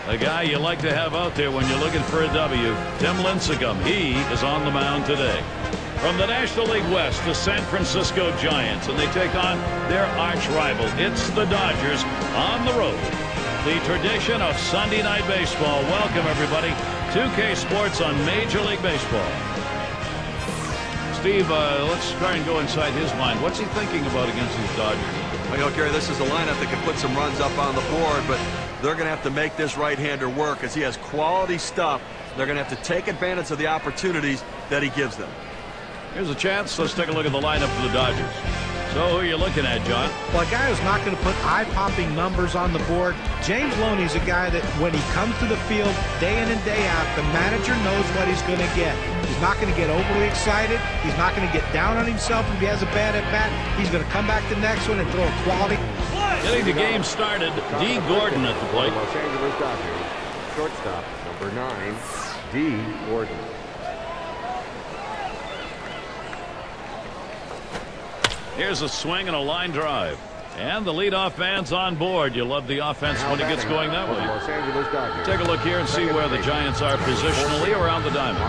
A guy you like to have out there when you're looking for a W. Tim Lincecum. He is on the mound today. From the National League West, the San Francisco Giants, and they take on their arch rival. It's the Dodgers on the road. The tradition of Sunday Night Baseball. Welcome, everybody. 2K Sports on Major League Baseball. Steve, let's try and go inside his mind. What's he thinking about against these Dodgers? Well, Gary, this is a lineup that can put some runs up on the board, but they're going to have to make this right-hander work as he has quality stuff. They're going to have to take advantage of the opportunities that he gives them. Here's a chance. Let's take a look at the lineup for the Dodgers. So who are you looking at, John? Well, a guy who's not going to put eye-popping numbers on the board. James Loney's a guy that when he comes to the field day in and day out, the manager knows what he's going to get. He's not going to get overly excited. He's not going to get down on himself if he has a bad at-bat. He's going to come back the next one and throw a quality. Getting the game started, D. Gordon at the plate. Los Angeles Dodgers, shortstop, number 9, D. Gordon. Here's a swing and a line drive. And the leadoff man's on board. You love the offense when it gets going that way. Los Angeles Dodgers. Take a look here and see where the Giants are positionally around the diamond.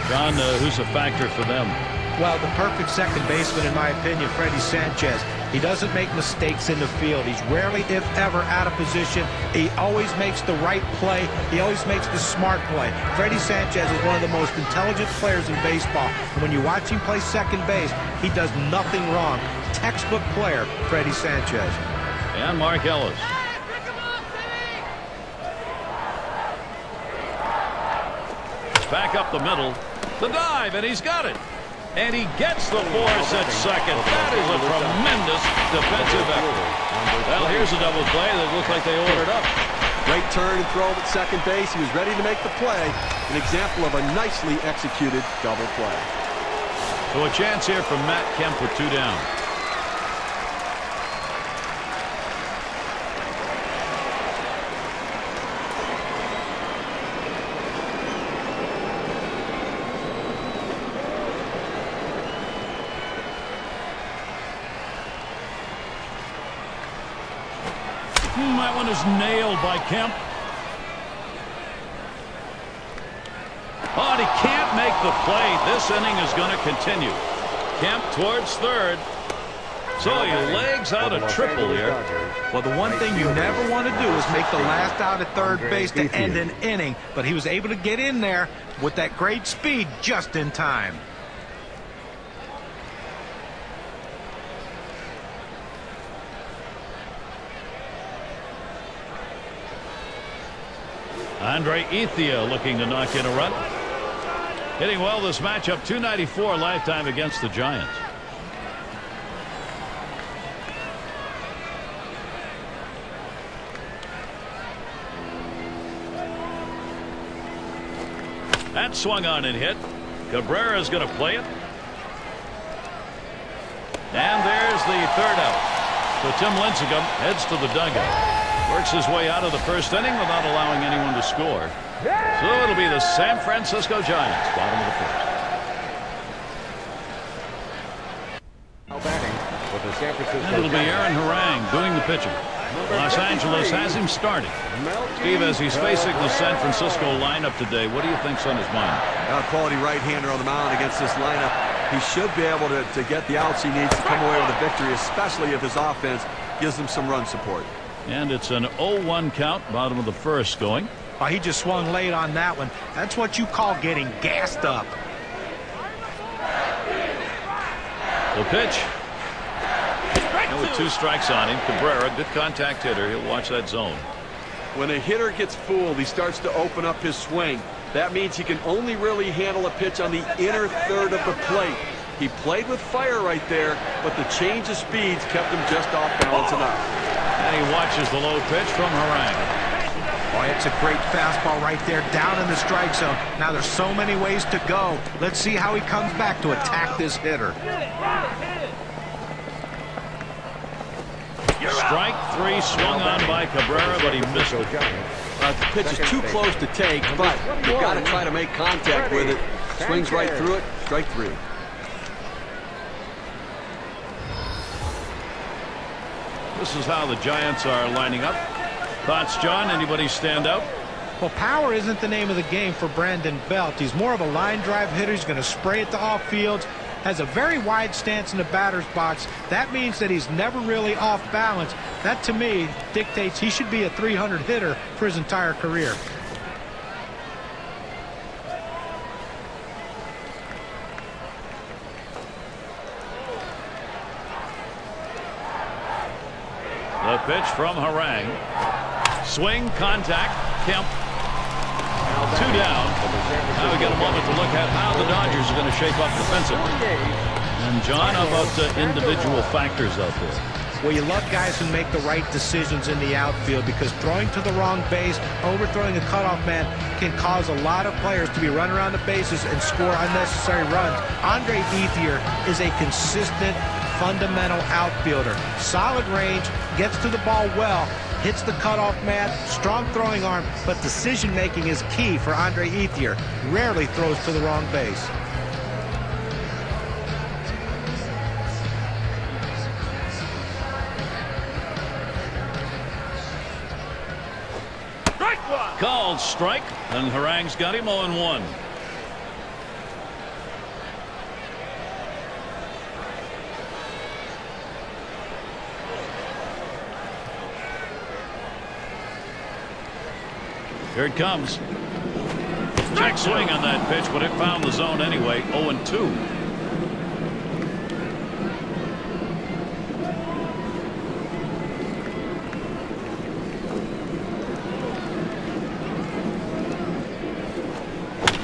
John, who's a factor for them? Well, the perfect second baseman, in my opinion, Freddie Sanchez. He doesn't make mistakes in the field. He's rarely, if ever, out of position. He always makes the right play. He always makes the smart play. Freddie Sanchez is one of the most intelligent players in baseball. And when you watch him play second base, he does nothing wrong. Textbook player, Freddie Sanchez. And Mark Ellis. Back up the middle. The dive, and he's got it. And he gets the force at second. That is a tremendous defensive effort. Well, here's a double play that looked like they ordered up. Great turn and throw at second base. He was ready to make the play. An example of a nicely executed double play. So a chance here from Matt Kemp with 2 down. That one is nailed by Kemp. Oh, and he can't make the play. This inning is going to continue. Kemp towards third. So he legs out a triple here. Well, the one thing you never want to do is make the last out at third base to end an inning. But he was able to get in there with that great speed just in time. Andre Ethia looking to knock in a run. Hitting well this matchup, 294 lifetime against the Giants. That swung on and hit. Cabrera's going to play it. And there's the third out. So Tim Lincecum heads to the dugout. Works his way out of the first inning without allowing anyone to score. So it'll be the San Francisco Giants, bottom of the first. Now batting with the San Francisco. And it'll be Aaron Harang doing the pitching. Los Angeles has him starting. Steve, as he's facing the San Francisco lineup today, what do you think's on his mind? A quality right-hander on the mound against this lineup. He should be able to get the outs he needs to come away with a victory, especially if his offense gives him some run support. And it's an 0-1 count, bottom of the first going. Oh, he just swung late on that one. That's what you call getting gassed up. The pitch. And with 2 strikes on him, Cabrera, good contact hitter. He'll watch that zone. When a hitter gets fooled, he starts to open up his swing. That means he can only really handle a pitch on the inner third of the plate. He played with fire right there, but the change of speeds kept him just off balance enough. And he watches the low pitch from Harang. Boy, it's a great fastball right there down in the strike zone. Now there's so many ways to go. Let's see how he comes back to attack this hitter. Strike 3 swung on by Cabrera, but he missed it. The pitch is too close to take, but you've got to try to make contact with it. Swings right through it. Strike 3. This is how the Giants are lining up. Thoughts, John? Anybody stand out? Well, power isn't the name of the game for Brandon Belt. He's more of a line drive hitter. He's going to spray it to off fields. Has a very wide stance in the batter's box. That means that he's never really off balance. That, to me, dictates he should be a 300 hitter for his entire career. The pitch from Harang. Swing, contact, Kemp. 2 down. Now we get a moment to look at how the Dodgers are going to shape up defensively. And John, how about individual factors out there? Well, you love guys who make the right decisions in the outfield, because throwing to the wrong base, overthrowing a cutoff man can cause a lot of players to be running around the bases and score unnecessary runs. Andre Ethier is a consistent, fundamental outfielder. Solid range, gets to the ball well, hits the cutoff man, strong throwing arm, but decision-making is key for Andre Ethier. Rarely throws to the wrong base. Called strike, and Harang's got him 0-1. Here it comes. Check swing on that pitch, but it found the zone anyway. 0-2.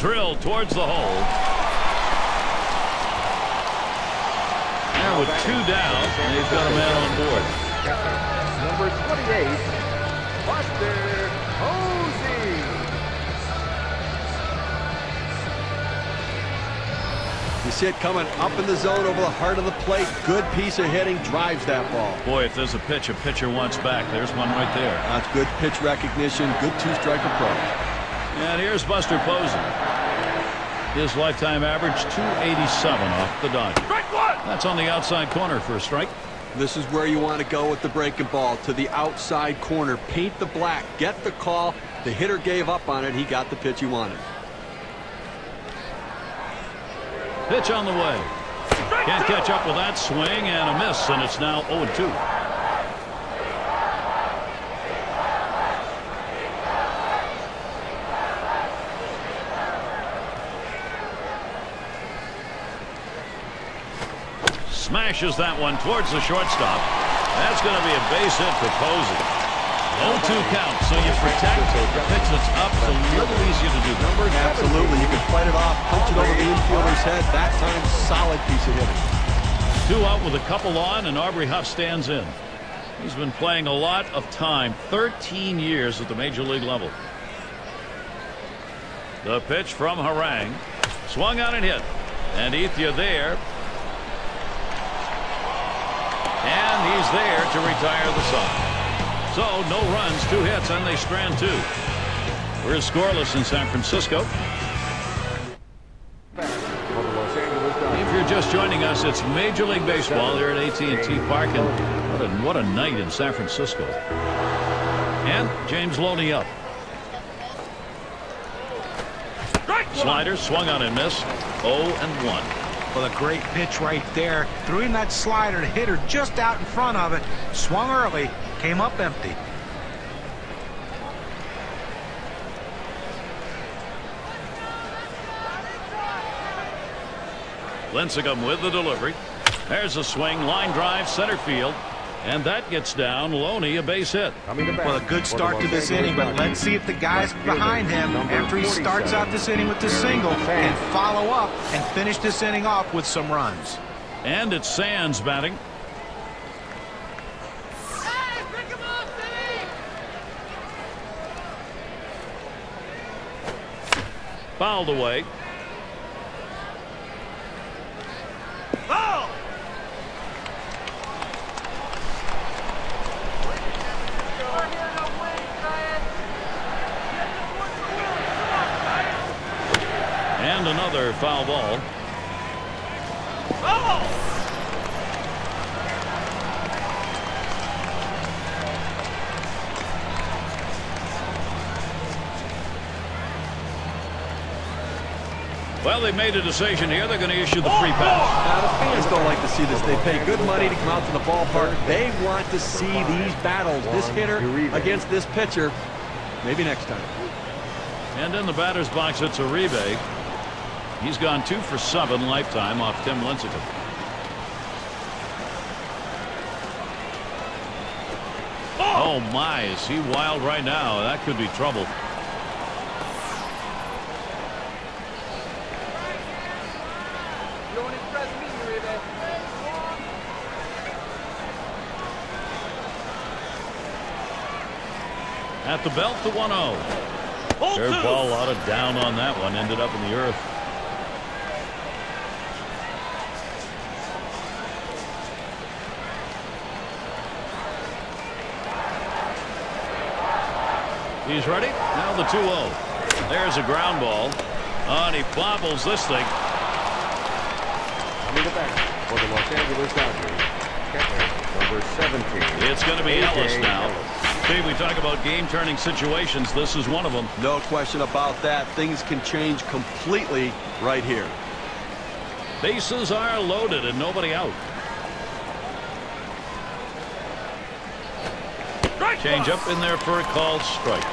Drill towards the hole. And with 2 down, they've got a man on board. Number 28, Buster Posey. You see it coming up in the zone over the heart of the plate. Good piece of hitting, drives that ball. Boy, if there's a pitch a pitcher wants back, there's one right there. That's good pitch recognition, good two-strike approach. And here's Buster Posey. His lifetime average 287 off the Dodgers. That's on the outside corner for a strike. This is where you want to go with the breaking ball, to the outside corner. Paint the black, get the call. The hitter gave up on it. He got the pitch he wanted. Pitch on the way. Can't catch up with that swing, and a miss, and it's now 0-2. Smashes that one towards the shortstop. That's going to be a base hit for Posey. 0-2 count, so you protect the pitch that's up. It's a little easier to do. Absolutely. You can fight it off, punch it over the infielder's head. That time, solid piece of hitting. 2 out with a couple on, and Aubrey Huff stands in. He's been playing a lot of time, 13 years at the major league level. The pitch from Harang. Swung on and hit. And Ethier there. And he's there to retire the side. So no runs, 2 hits, and they strand 2. We're scoreless in San Francisco. If you're just joining us, it's Major League Baseball here at AT&T Park, and what a night in San Francisco. And James Loney up. Slider swung on and missed. 0-1. Well, a great pitch right there. Threw in that slider and hit her just out in front of it. Swung early, came up empty. Lincecum with the delivery. There's a swing, line drive, center field. And that gets down Loney, a base hit. Well, a good start to this inning, but let's see if the guys behind him, after he starts out this inning with the single, can follow up and finish this inning off with some runs. And it's Sands batting. Fouled away. And another foul ball. Well, they made a decision here. They're going to issue the free pass. Now, the fans don't like to see this. They pay good money to come out to the ballpark. They want to see these battles. This hitter against this pitcher. Maybe next time. And in the batter's box, it's Uribe. He's gone 2 for 7 lifetime off Tim Lincecum. Oh my, is he wild right now? That could be trouble. At the belt, the 1-0. Curveball, a lot of down on that one. Ended up in the earth. He's ready. Now the 2-0. There's a ground ball. Oh, and he bobbles this thing. Coming to bat for the Los Angeles Dodgers, catcher, number 17. It's going to be Ellis now. Steve, we talk about game-turning situations. This is one of them. No question about that. Things can change completely right here. Bases are loaded and nobody out. Change up in there for a called strike.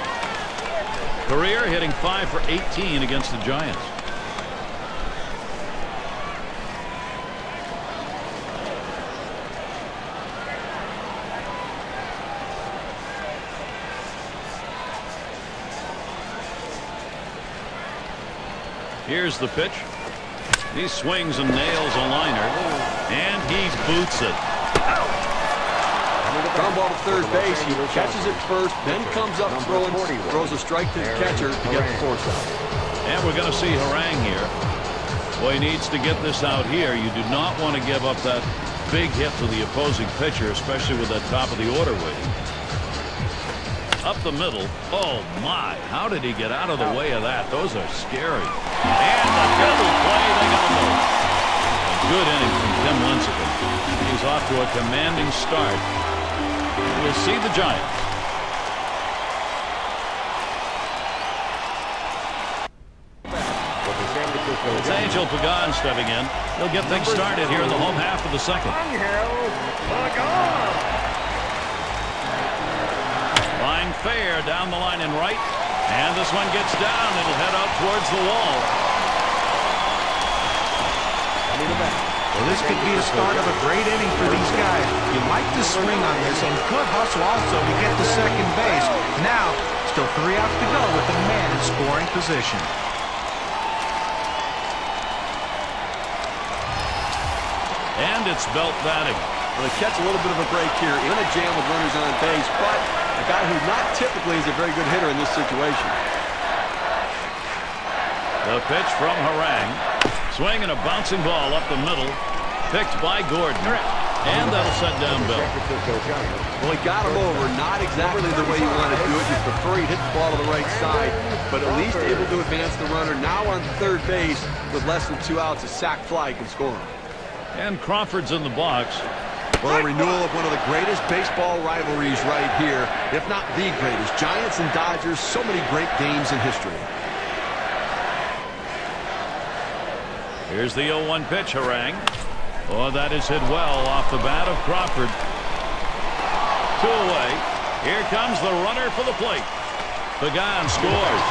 Career hitting 5 for 18 against the Giants. Here's the pitch. He swings and nails a liner, and he boots it. Ground ball to third base. He catches it first, then comes up throwing, throws a strike to the catcher to get the force out. And we're going to see Harang here. Well, he needs to get this out here. You do not want to give up that big hit to the opposing pitcher, especially with that top of the order waiting. Up the middle. Oh my, how did he get out of the way of that? Those are scary. And the double play, they got a move. A good inning from Tim Lincecum. He's off to a commanding start. We'll see the Giants. It's Angel Pagan stepping in. He'll get things started here in the home half of the second. Line fair down the line in right. And this one gets down. It'll head out towards the wall. Well, this could be the start of a great inning for these guys. You like to swing on this and good hustle also to get to second base. Now, still 3 outs to go with the man in scoring position. And it's Belt batting. Well, they catch a little bit of a break here in a jam with runners on base, but a guy who not typically is a very good hitter in this situation. The pitch from Harang. Swing and a bouncing ball up the middle. Picked by Gordon. And that'll set down Belt. Well, he got him over. Not exactly the way you want to do it. You prefer he'd hit the ball to the right side, but at least able to advance the runner. Now on third base with less than 2 outs, a sac fly can score him. And Crawford's in the box. Well, a renewal of one of the greatest baseball rivalries right here, if not the greatest. Giants and Dodgers, so many great games in history. Here's the 0-1 pitch, Harang. Oh, that is hit well off the bat of Crawford. 2 away. Here comes the runner for the plate. Pagan scores.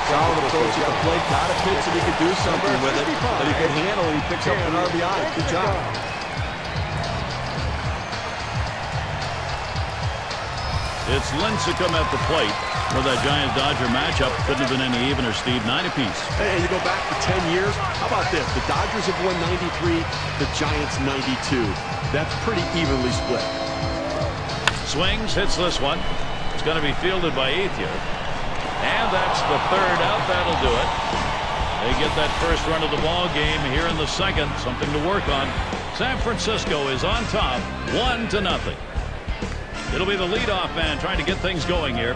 Solid approach at the plate. Got a pitch that he could do something with it, that he could handle. He picks up an RBI. Good job. It's Lincecum at the plate. Well, that Giant-Dodger matchup couldn't have been any evener, Steve. 9 apiece. Hey, you go back to 10 years. How about this? The Dodgers have won 93, the Giants 92. That's pretty evenly split. Swings, hits this one. It's going to be fielded by Ethier. And that's the 3rd out. That'll do it. They get that first run of the ball game here in the second. Something to work on. San Francisco is on top, 1-0. It'll be the leadoff man trying to get things going here.